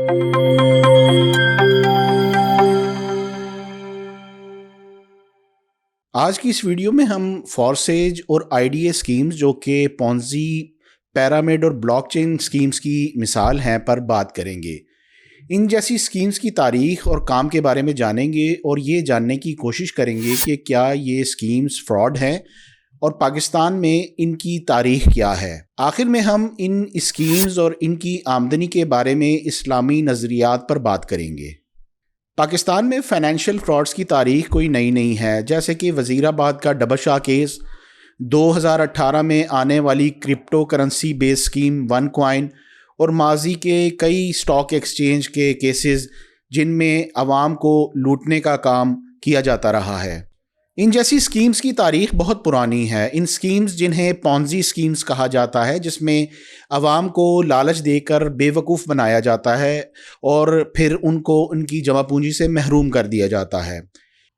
آج کی اس ویڈیو میں ہم فورسیج اور آئی ڈی اے اسکیمز جو کہ پونزی، پیرامڈ اور بلاک چین اسکیمز کی مثال ہیں پر بات کریں گے۔ ان جیسی اسکیمز کی تاریخ اور کام کے بارے میں جانیں گے اور یہ جاننے کی کوشش کریں گے کہ کیا یہ اسکیمز فراڈ ہیں اور پاکستان میں ان کی تاریخ کیا ہے۔ آخر میں ہم ان اسکیمز اور ان کی آمدنی کے بارے میں اسلامی نظریات پر بات کریں گے۔ پاکستان میں فائنینشیل فراڈز کی تاریخ کوئی نئی نہیں ہے، جیسے کہ وزیر آباد کا ڈبل شاہ کیس، 2018 میں آنے والی کرپٹو کرنسی بیس اسکیم ون کوائن اور ماضی کے کئی اسٹاک ایکسچینج کے کیسز جن میں عوام کو لوٹنے کا کام کیا جاتا رہا ہے۔ ان جیسی اسکیمز کی تاریخ بہت پرانی ہے۔ ان اسکیمز جنہیں پونزی اسکیمز کہا جاتا ہے، جس میں عوام کو لالچ دے کر بے وقوف بنایا جاتا ہے اور پھر ان کو ان کی جمع پونجی سے محروم کر دیا جاتا ہے۔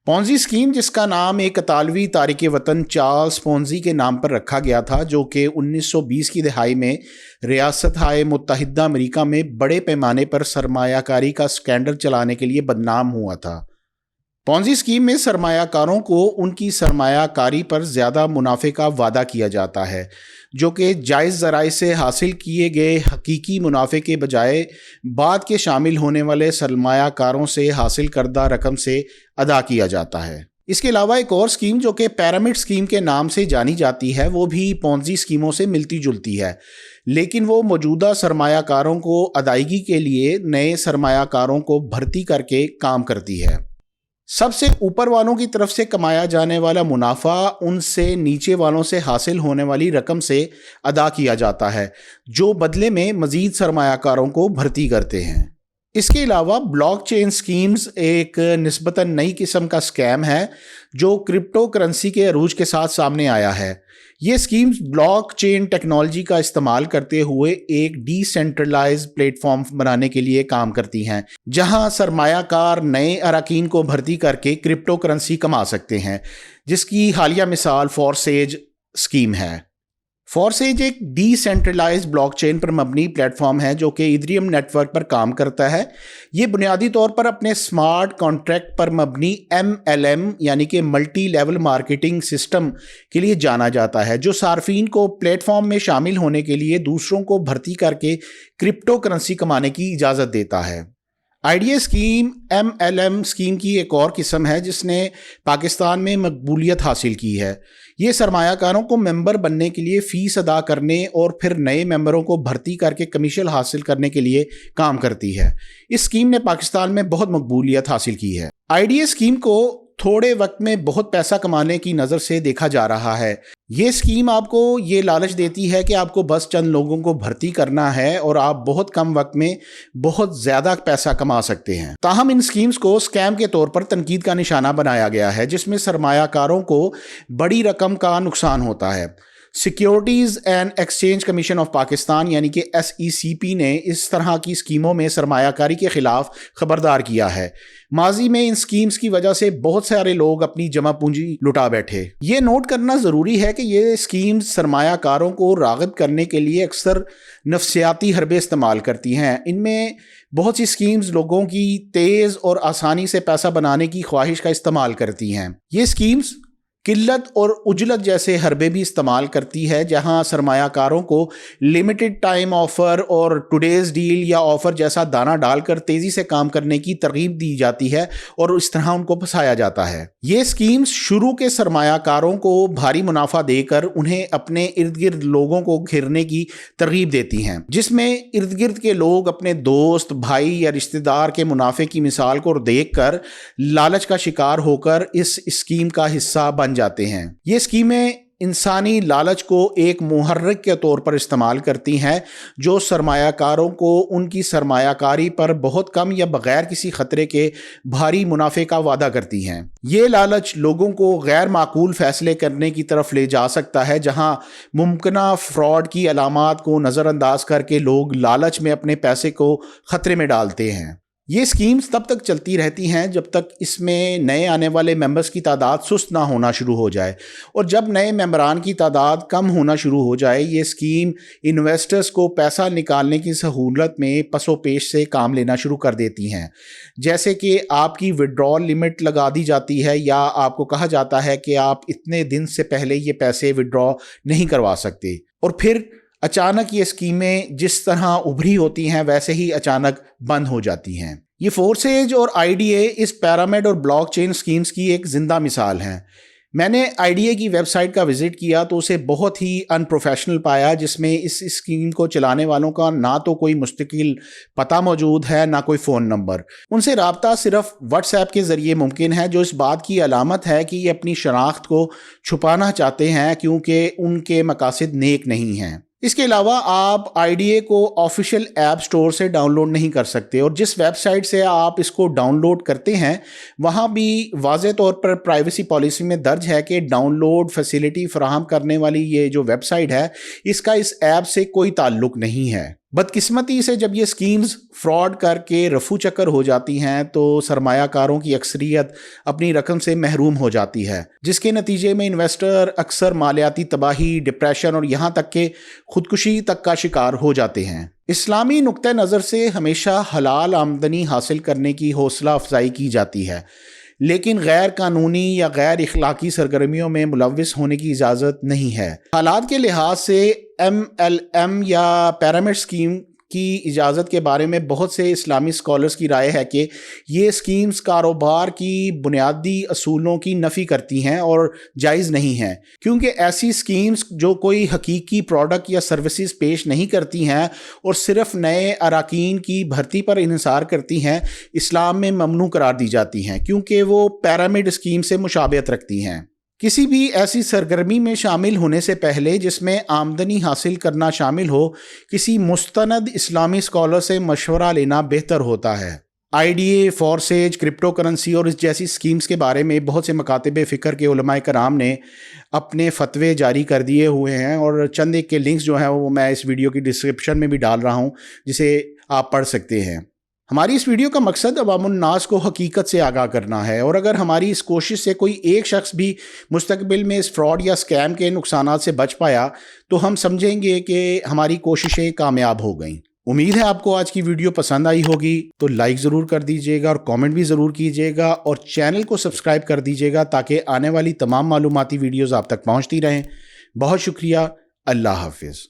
پونزی اسکیم، جس کا نام ایک اطالوی تارک وطن چارلس پونزی کے نام پر رکھا گیا تھا، جو کہ 1920 کی دہائی میں ریاستہائے متحدہ امریکہ میں بڑے پیمانے پر سرمایہ کاری کا اسکینڈل چلانے کے لیے بدنام ہوا تھا۔ پونزی اسکیم میں سرمایہ کاروں کو ان کی سرمایہ کاری پر زیادہ منافع کا وعدہ کیا جاتا ہے، جو کہ جائز ذرائع سے حاصل کیے گئے حقیقی منافع کے بجائے بعد کے شامل ہونے والے سرمایہ کاروں سے حاصل کردہ رقم سے ادا کیا جاتا ہے۔ اس کے علاوہ ایک اور اسکیم جو کہ پیرامڈ اسکیم کے نام سے جانی جاتی ہے، وہ بھی پونزی اسکیموں سے ملتی جلتی ہے، لیکن وہ موجودہ سرمایہ کاروں کو ادائیگی کے لیے نئے سرمایہ کاروں کو بھرتی کر کے کام کرتی ہے۔ سب سے اوپر والوں کی طرف سے کمایا جانے والا منافع ان سے نیچے والوں سے حاصل ہونے والی رقم سے ادا کیا جاتا ہے، جو بدلے میں مزید سرمایہ کاروں کو بھرتی کرتے ہیں۔ اس کے علاوہ بلاک چین اسکیمز ایک نسبتاً نئی قسم کا اسکیم ہے جو کرپٹو کرنسی کے عروج کے ساتھ سامنے آیا ہے۔ یہ اسکیمز بلاک چین ٹیکنالوجی کا استعمال کرتے ہوئے ایک ڈی سینٹرلائز پلیٹ فارم بنانے کے لیے کام کرتی ہیں، جہاں سرمایہ کار نئے اراکین کو بھرتی کر کے کرپٹو کرنسی کما سکتے ہیں، جس کی حالیہ مثال فورسیج اسکیم ہے۔ فورسیج ایک ڈی سینٹرلائز بلاک چین پر مبنی پلیٹ فارم ہے جو کہ ایتھریم نیٹ ورک پر کام کرتا ہے۔ یہ بنیادی طور پر اپنے اسمارٹ کانٹریکٹ پر مبنی MLM یعنی کہ ملٹی لیول مارکیٹنگ سسٹم کے لیے جانا جاتا ہے، جو صارفین کو پلیٹ فارم میں شامل ہونے کے لیے دوسروں کو بھرتی کر کے کرپٹو کرنسی کمانے کی اجازت دیتا ہے۔ I D a scheme MLM scheme کی ایک اور قسم ہے جس نے پاکستان میں مقبولیت حاصل کی ہے۔ یہ سرمایہ کاروں کو ممبر بننے کے لیے فیس ادا کرنے اور پھر نئے ممبروں کو بھرتی کر کے کمیشن حاصل کرنے کے لیے کام کرتی ہے۔ اس اسکیم نے پاکستان میں بہت مقبولیت حاصل کی ہے۔ آئی ڈی اے اسکیم کو تھوڑے وقت میں بہت پیسہ کمانے کی نظر سے دیکھا جا رہا ہے۔ یہ اسکیم آپ کو یہ لالچ دیتی ہے کہ آپ کو بس چند لوگوں کو بھرتی کرنا ہے اور آپ بہت کم وقت میں بہت زیادہ پیسہ کما سکتے ہیں۔ تاہم ان اسکیمز کو اسکیم کے طور پر تنقید کا نشانہ بنایا گیا ہے، جس میں سرمایہ کاروں کو بڑی رقم کا نقصان ہوتا ہے۔ Securities and exchange commission of Pakistan یعنی کہ SECP نے اس طرح کی اسکیموں میں سرمایہ کاری کے خلاف خبردار کیا ہے۔ ماضی میں ان اسکیمز کی وجہ سے بہت سارے لوگ اپنی جمع پونجی لٹا بیٹھے۔ یہ نوٹ کرنا ضروری ہے کہ یہ اسکیمز سرمایہ کاروں کو راغب کرنے کے لیے اکثر نفسیاتی حربے استعمال کرتی ہیں۔ ان میں بہت سی اسکیمز لوگوں کی تیز اور آسانی سے پیسہ بنانے کی خواہش کا استعمال کرتی ہیں۔ یہ اسکیمز قلت اور عجلت جیسے حربے بھی استعمال کرتی ہے، جہاں سرمایہ کاروں کو لمیٹڈ ٹائم آفر اور ٹوڈیز ڈیل یا آفر جیسا دانہ ڈال کر تیزی سے کام کرنے کی ترغیب دی جاتی ہے اور اس طرح ان کو پھنسایا جاتا ہے۔ یہ اسکیمز شروع کے سرمایہ کاروں کو بھاری منافع دے کر انہیں اپنے ارد گرد لوگوں کو گھیرنے کی ترغیب دیتی ہیں، جس میں ارد گرد کے لوگ اپنے دوست، بھائی یا رشتہ دار کے منافع کی مثال کو دیکھ کر لالچ کا شکار ہو کر اس اسکیم کا حصہ بن جاتے ہیں۔ یہ اسکیمیں انسانی لالچ کو ایک محرک کے طور پر استعمال کرتی ہیں، جو سرمایہ کاروں کو ان کی سرمایہ کاری پر بہت کم یا بغیر کسی خطرے کے بھاری منافع کا وعدہ کرتی ہیں۔ یہ لالچ لوگوں کو غیر معقول فیصلے کرنے کی طرف لے جا سکتا ہے، جہاں ممکنہ فراڈ کی علامات کو نظر انداز کر کے لوگ لالچ میں اپنے پیسے کو خطرے میں ڈالتے ہیں۔ یہ اسکیمز تب تک چلتی رہتی ہیں جب تک اس میں نئے آنے والے ممبرز کی تعداد سست نہ ہونا شروع ہو جائے، اور جب نئے ممبران کی تعداد کم ہونا شروع ہو جائے یہ اسکیم انویسٹرز کو پیسہ نکالنے کی سہولت میں پس و پیش سے کام لینا شروع کر دیتی ہیں، جیسے کہ آپ کی وڈرال لمٹ لگا دی جاتی ہے یا آپ کو کہا جاتا ہے کہ آپ اتنے دن سے پہلے یہ پیسے وڈرا نہیں کروا سکتے، اور پھر اچانک یہ اسکیمیں جس طرح ابھری ہوتی ہیں ویسے ہی اچانک بند ہو جاتی ہیں۔ یہ فورسیج اور آئی ڈی اے اس پیرامڈ اور بلاک چین اسکیمز کی ایک زندہ مثال ہیں۔ میں نے آئی ڈی اے کی ویب سائٹ کا وزٹ کیا تو اسے بہت ہی ان پروفیشنل پایا، جس میں اس اسکیم کو چلانے والوں کا نہ تو کوئی مستقل پتہ موجود ہے نہ کوئی فون نمبر۔ ان سے رابطہ صرف واٹس ایپ کے ذریعے ممکن ہے، جو اس بات کی علامت ہے کہ یہ اپنی شناخت کو چھپانا چاہتے ہیں کیونکہ ان کے مقاصد نیک نہیں ہیں۔ اس کے علاوہ آپ آئی ڈی اے کو آفیشیل ایپ سٹور سے ڈاؤن لوڈ نہیں کر سکتے، اور جس ویب سائٹ سے آپ اس کو ڈاؤن لوڈ کرتے ہیں وہاں بھی واضح طور پر پرائیویسی پالیسی میں درج ہے کہ ڈاؤن لوڈ فیسیلٹی فراہم کرنے والی یہ جو ویب سائٹ ہے اس کا اس ایپ سے کوئی تعلق نہیں ہے۔ بدقسمتی سے جب یہ اسکیمز فراڈ کر کے رفو چکر ہو جاتی ہیں تو سرمایہ کاروں کی اکثریت اپنی رقم سے محروم ہو جاتی ہے، جس کے نتیجے میں انویسٹر اکثر مالیاتی تباہی، ڈپریشن اور یہاں تک کہ خودکشی تک کا شکار ہو جاتے ہیں۔ اسلامی نقطہ نظر سے ہمیشہ حلال آمدنی حاصل کرنے کی حوصلہ افزائی کی جاتی ہے، لیکن غیر قانونی یا غیر اخلاقی سرگرمیوں میں ملوث ہونے کی اجازت نہیں ہے۔ حالات کے لحاظ سے MLM یا پیرامڈ اسکیم کی اجازت کے بارے میں بہت سے اسلامی اسکالرز کی رائے ہے کہ یہ اسکیمز کاروبار کی بنیادی اصولوں کی نفی کرتی ہیں اور جائز نہیں ہیں، کیونکہ ایسی اسکیمز جو کوئی حقیقی پروڈکٹ یا سروسز پیش نہیں کرتی ہیں اور صرف نئے اراکین کی بھرتی پر انحصار کرتی ہیں اسلام میں ممنوع قرار دی جاتی ہیں، کیونکہ وہ پیرامڈ اسکیم سے مشابہت رکھتی ہیں۔ کسی بھی ایسی سرگرمی میں شامل ہونے سے پہلے جس میں آمدنی حاصل کرنا شامل ہو، کسی مستند اسلامی اسکالر سے مشورہ لینا بہتر ہوتا ہے۔ I D A, Forsage, crypto currency اور اس جیسی اسکیمز کے بارے میں بہت سے مکاتب فکر کے علماء کرام نے اپنے فتوے جاری کر دیے ہوئے ہیں، اور چند ایک کے لنکس جو ہیں وہ میں اس ویڈیو کی ڈسکرپشن میں بھی ڈال رہا ہوں جسے آپ پڑھ سکتے ہیں۔ ہماری اس ویڈیو کا مقصد عوام الناس کو حقیقت سے آگاہ کرنا ہے، اور اگر ہماری اس کوشش سے کوئی ایک شخص بھی مستقبل میں اس فراڈ یا اسکیم کے نقصانات سے بچ پایا تو ہم سمجھیں گے کہ ہماری کوششیں کامیاب ہو گئیں۔ امید ہے آپ کو آج کی ویڈیو پسند آئی ہوگی، تو لائک ضرور کر دیجیے گا اور کامنٹ بھی ضرور کیجیے گا، اور چینل کو سبسکرائب کر دیجیے گا تاکہ آنے والی تمام معلوماتی ویڈیوز آپ تک پہنچتی رہیں۔ بہت شکریہ، اللہ حافظ۔